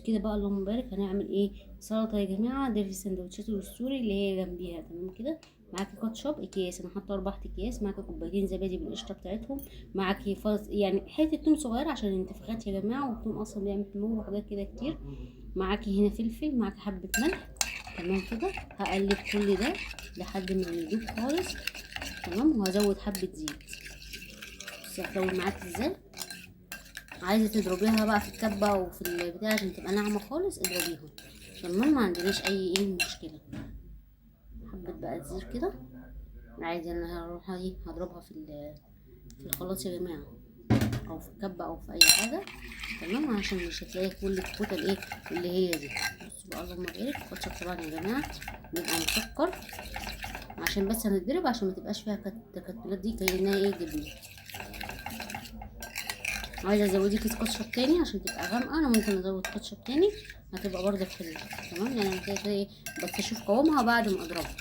كده بقى اللهم بارك. هنعمل ايه؟ سلطه يا جماعه، ده في السندوتشات السوري اللي هي جنبيها. تمام كده. معاكي كاتشب اكياس، انا حاطه 4 اكياس. معاكي كوبايتين زبادي بالقشطه بتاعتهم. معاكي يعني حته توم صغير عشان الانتفاخات يا جماعه، والثوم اصلا بيعمل حموضه وحاجات كده كتير. معاكي هنا فلفل، معاكي حبه ملح. تمام كده. هقلب كل ده لحد ما يدوب خالص. تمام. وهزود حبه زيت. بصي هتطول معاكي ازاي. عايزه تضربيها بقى في الكبه او في البتاع عشان تبقى ناعمه خالص، اضربيها. تمام. ما عندناش اي مشكله. حبه بقى تزير كده. عادي انا هروح ايه هضربها في الخلاط يا جماعه، او في الكبه او في اي حاجه. تمام. عشان مش هتلاقي كل الكوته الايه اللي هي دي. بصوا بقى اللهم بارك. كاتشب طبعا يا جماعه بيبقى مسكر، عشان بس هنضرب عشان ما تبقاش فيها تكتلات دي كأنها ايه جبنه. عايزه ازودي كيس كاتشب تاني عشان تبقى غامقه، انا ممكن ازود كاتشب تاني، هتبقى برضه حلوه. تمام. يعني انا كده كده ايه بكتشف قوامها بعد ما اضربها.